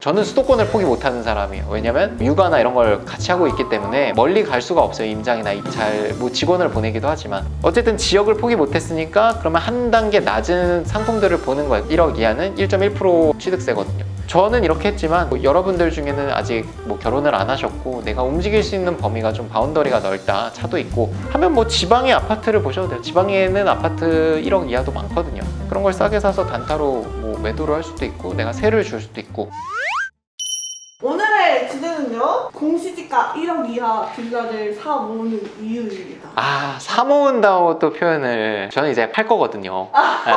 저는 수도권을 포기 못하는 사람이에요. 왜냐면 육아나 이런 걸 같이 하고 있기 때문에 멀리 갈 수가 없어요. 임장이나 입찰, 뭐 직원을 보내기도 하지만 어쨌든 지역을 포기 못했으니까 그러면 한 단계 낮은 상품들을 보는 거예요. 1억 이하는 1.1% 취득세거든요. 저는 이렇게 했지만 뭐 여러분들 중에는 아직 뭐 결혼을 안 하셨고 내가 움직일 수 있는 범위가 좀 바운더리가 넓다, 차도 있고 하면 뭐 지방의 아파트를 보셔도 돼요. 지방에는 아파트 1억 이하도 많거든요. 그런 걸 싸게 사서 단타로 뭐 매도를 할 수도 있고 내가 세를 줄 수도 있고. 오늘의 주제는요, 공시지가 1억 이하 빌라를 사 모으는 이유입니다. 사 모은다고 또 표현을 저는 이제 팔 거거든요. 네.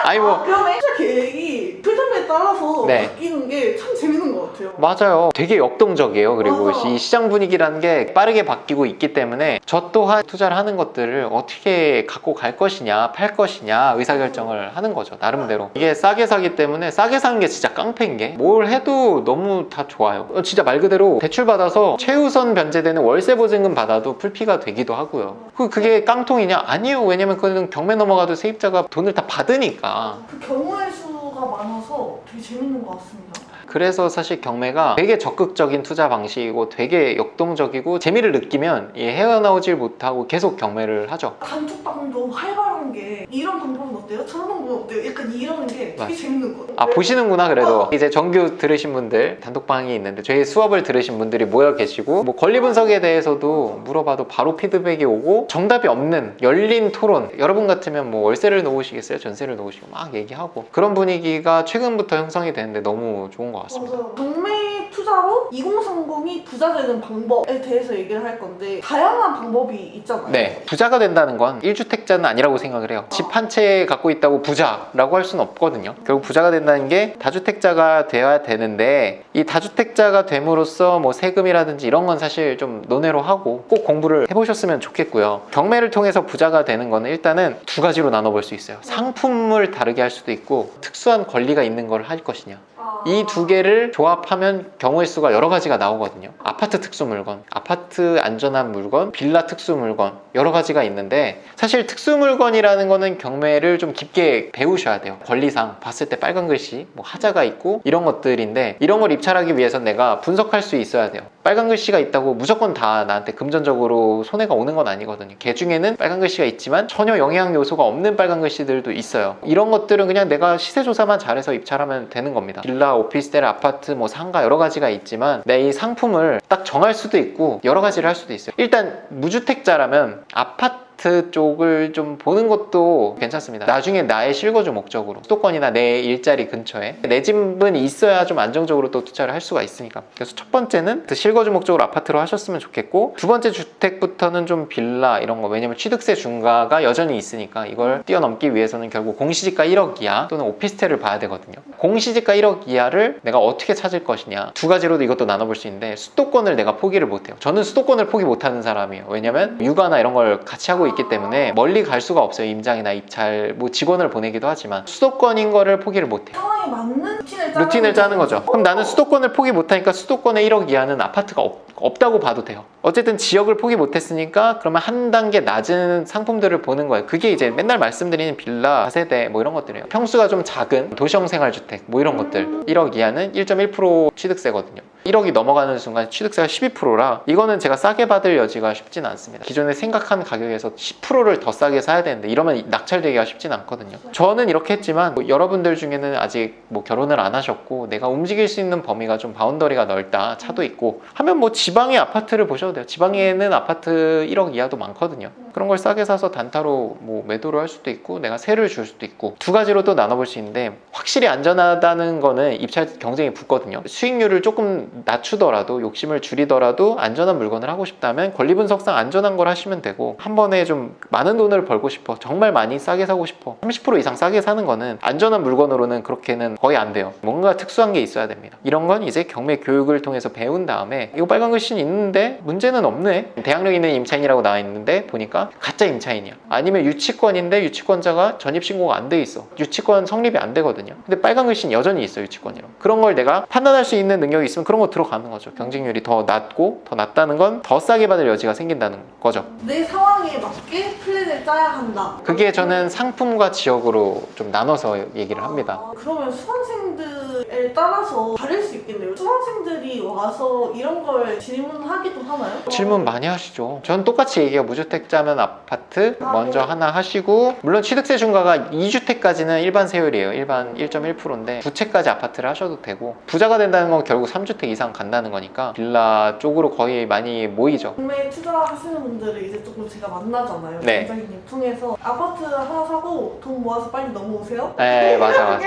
아니 뭐 그러면 투자 계획이 표정에 따라서 네. 바뀌는 게 참 재밌는 것 같아요. 맞아요. 되게 역동적이에요. 그리고 맞아. 이 시장 분위기라는 게 빠르게 바뀌고 있기 때문에 저 또한 투자를 하는 것들을 어떻게 갖고 갈 것이냐, 팔 것이냐 의사결정을 하는 거죠. 나름대로. 이게 싸게 사기 때문에 싸게 사는 게 진짜 깡패인 게 뭘 해도 너무 다 좋아요. 진짜 말 그대로 대출 받아서 최우선 변제되는 월세 보증금 받아도 풀피가 되기도 하고요. 그게 깡통이냐? 아니에요. 왜냐면 그거는 경매 넘어가도 세입자가 돈을 다 받으니까. 그 경우의 수가 많아서 되게 재밌는 것 같습니다. 그래서 사실 경매가 되게 적극적인 투자 방식이고 되게 역동적이고 재미를 느끼면 헤어나오질 못하고 계속 경매를 하죠. 단톡방도 활발한 게 이런 방법은 어때요? 저런 방법은 어때요? 약간 이러는 게 되게 맞아. 재밌는 것 같아요. 보시는구나. 그래도 이제 정규 들으신 분들, 단톡방이 있는데 저희 수업을 들으신 분들이 모여 계시고 뭐 권리 분석에 대해서도 물어봐도 바로 피드백이 오고 정답이 없는 열린 토론. 여러분 같으면 뭐 월세를 놓으시겠어요? 전세를 놓으시고 막 얘기하고 그런 분위기가 최근부터 형성이 되는데 너무 좋은 것 같습니다. 맞아요. 경매 투자로 2030이 부자 되는 방법에 대해서 얘기를 할 건데 다양한 방법이 있잖아요. 네, 부자가 된다는 건 1주택자는 아니라고 생각을 해요. 집 한 채 갖고 있다고 부자라고 할 수는 없거든요. 결국 부자가 된다는 게 다주택자가 돼야 되는데 이 다주택자가 됨으로써 뭐 세금이라든지 이런 건 사실 좀 논외로 하고 꼭 공부를 해보셨으면 좋겠고요. 경매를 통해서 부자가 되는 거는 일단은 두 가지로 나눠볼 수 있어요. 상품을 다르게 할 수도 있고 특수한 권리가 있는 걸 할 것이냐. 이 두 개를 조합하면 경우의 수가 여러 가지가 나오거든요. 아파트 특수 물건, 아파트 안전한 물건, 빌라 특수 물건 여러 가지가 있는데 사실 특수 물건이라는 거는 경매를 좀 깊게 배우셔야 돼요. 권리상 봤을 때 빨간 글씨, 뭐 하자가 있고 이런 것들인데 이런 걸 입찰하기 위해선 내가 분석할 수 있어야 돼요. 빨간 글씨가 있다고 무조건 다 나한테 금전적으로 손해가 오는 건 아니거든요. 개 중에는 빨간 글씨가 있지만 전혀 영향 요소가 없는 빨간 글씨들도 있어요. 이런 것들은 그냥 내가 시세 조사만 잘해서 입찰하면 되는 겁니다. 빌라, 오피스텔, 아파트, 뭐 상가 여러 가지가 있지만 내 이 상품을 딱 정할 수도 있고 여러 가지를 할 수도 있어요. 일단 무주택자라면 아파트 쪽을 좀 보는 것도 괜찮습니다. 나중에 나의 실거주 목적으로 수도권이나 내 일자리 근처에 내 집은 있어야 좀 안정적으로 또 투자를 할 수가 있으니까. 그래서 첫 번째는 그 실거주 목적으로 아파트로 하셨으면 좋겠고, 두 번째 주택부터는 좀 빌라 이런 거, 왜냐면 취득세 중과가 여전히 있으니까 이걸 뛰어넘기 위해서는 결국 공시지가 1억 이하 또는 오피스텔을 봐야 되거든요. 공시지가 1억 이하를 내가 어떻게 찾을 것이냐, 두 가지로도 이것도 나눠볼 수 있는데 수도권을 내가 포기를 못해요. 저는 수도권을 포기 못하는 사람이에요. 왜냐면 육아나 이런 걸 같이 하고 있기 때문에 멀리 갈 수가 없어요. 임장이나 입찰, 뭐 직원을 보내기도 하지만 수도권인 거를 포기를 못해요. 상황에 맞는 루틴을 짜는 거죠. 그럼 나는 수도권을 포기 못하니까 수도권의 1억 이하는 아파트가 없다고 봐도 돼요. 어쨌든 지역을 포기 못했으니까 그러면 한 단계 낮은 상품들을 보는 거예요. 그게 이제 맨날 말씀드리는 빌라, 다세대 뭐 이런 것들이에요. 평수가 좀 작은 도시형 생활주택 뭐 이런 것들 1억 이하는 1.1% 취득세거든요. 1억이 넘어가는 순간 취득세가 12%라 이거는 제가 싸게 받을 여지가 쉽지는 않습니다. 기존에 생각한 가격에서 10%를 더 싸게 사야 되는데 이러면 낙찰되기가 쉽지는 않거든요. 저는 이렇게 했지만 뭐 여러분들 중에는 아직 뭐 결혼을 안 하셨고 내가 움직일 수 있는 범위가 좀 바운더리가 넓다, 차도 있고 하면 뭐 지방의 아파트를 보셔도 돼요. 지방에는 아파트 1억 이하도 많거든요. 그런 걸 싸게 사서 단타로 뭐 매도를 할 수도 있고 내가 세를 줄 수도 있고 두 가지로 또 나눠볼 수 있는데, 확실히 안전하다는 거는 입찰 경쟁이 붙거든요. 수익률을 조금 낮추더라도 욕심을 줄이더라도 안전한 물건을 하고 싶다면 권리 분석상 안전한 걸 하시면 되고, 한 번에 좀 많은 돈을 벌고 싶어, 정말 많이 싸게 사고 싶어, 30% 이상 싸게 사는 거는 안전한 물건으로는 그렇게는 거의 안 돼요. 뭔가 특수한 게 있어야 됩니다. 이런 건 이제 경매 교육을 통해서 배운 다음에 이거 빨간 글씨는 있는데 문제는 없네, 대항력 있는 임차인이라고 나와 있는데 보니까 임차인이야? 가짜 임차인이야? 아니면 유치권인데 유치권자가 전입신고가 안 돼 있어. 유치권 성립이 안 되거든요. 근데 빨간 글씨는 여전히 있어, 유치권이랑. 그런 걸 내가 판단할 수 있는 능력이 있으면 그런 거 들어가는 거죠. 경쟁률이 더 낮고 더 낮다는 건 더 싸게 받을 여지가 생긴다는 거죠. 내 상황에 맞게 플랜을 짜야 한다. 그게 저는 상품과 지역으로 좀 나눠서 얘기를 합니다. 그러면 수강생들에 따라서 다를 수 있겠네요. 수강생들이 와서 이런 걸 질문하기도 하나요? 질문 많이 하시죠. 전 똑같이 얘기해요. 무주택자면 아파트 먼저 하나 하시고, 물론 취득세 중과가 2주택까지는 일반 세율이에요. 일반 1.1%인데 9채까지 아파트를 하셔도 되고, 부자가 된다는 건 결국 3주택 이상 간다는 거니까 빌라 쪽으로 거의 많이 모이죠. 구매 투자하시는 분들을 이제 조금 제가 만나잖아요. 네. 원장님 통해서 아파트 하나 사고 돈 모아서 빨리 넘어오세요. 네, 맞아.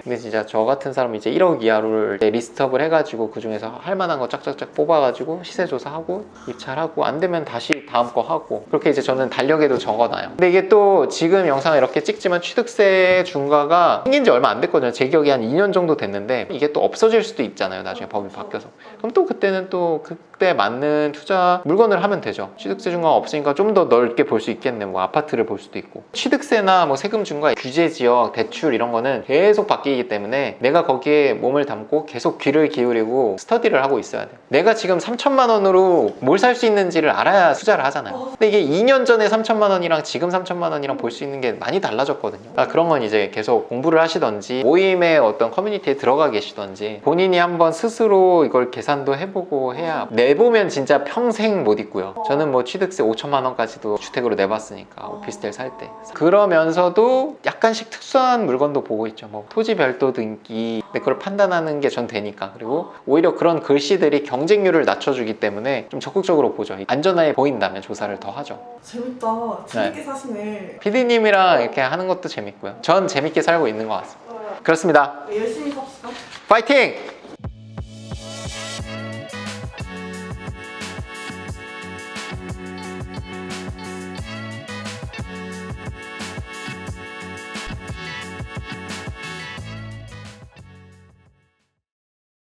근데 진짜 저 같은 사람은 이제 1억 이하를 이제 리스트업을 해가지고 그 중에서 할 만한 거 쫙쫙쫙 뽑아가지고 시세 조사하고 입찰하고, 안 되면 다시 다음 거 하고, 그렇게 이제 저는 달력에도 적어놔요. 근데 이게 또 지금 영상을 이렇게 찍지만 취득세 중과가 생긴 지 얼마 안 됐거든요. 제 기억에 한 2년 정도 됐는데 이게 또 없어질 수도 있잖아요. 나중에 법이 바뀌어서. 그럼 또 그때는 또 그때 맞는 투자 물건을 하면 되죠. 취득세 중과가 없으니까 좀 더 넓게 볼 수 있겠네. 뭐 아파트를 볼 수도 있고. 취득세나 뭐 세금 중과 규제 지역, 대출 이런 거는 계속 바뀌기 때문에 내가 거기에 몸을 담고 계속 귀를 기울이고 스터디를 하고 있어야 돼요. 내가 지금 3천만 원으로 뭘 살 수 있는지를 알아야 투자를 하잖아요. 근데 이게 2년 전에 3천만 원이랑 지금 3천만 원이랑 볼 수 있는 게 많이 달라졌거든요. 그런 건 이제 계속 공부를 하시던지 모임의 어떤 커뮤니티에 들어가 계시던지 본인이 한번 스스로 이걸 계산도 해보고 해야, 내보면 진짜 평생 못 잊고요. 저는 뭐 취득세 5천만 원까지도 주택으로 내봤으니까, 오피스텔 살 때. 그러면서도 약간씩 특수한 물건도 보고 있죠. 뭐 토지 별도 등기. 근데 그걸 판단하는 게 전 되니까. 그리고 오히려 그런 글씨들이 경쟁률을 낮춰주기 때문에 좀 적극적으로 보죠. 안전하게 보인다면 조사를 더 하죠. 재밌다. 재밌게 사시네. PD님이랑 이렇게 하는 것도 재밌고요. 전 재밌게 살고 있는 것 같습니다. 그렇습니다. 열심히 삽시다. 파이팅!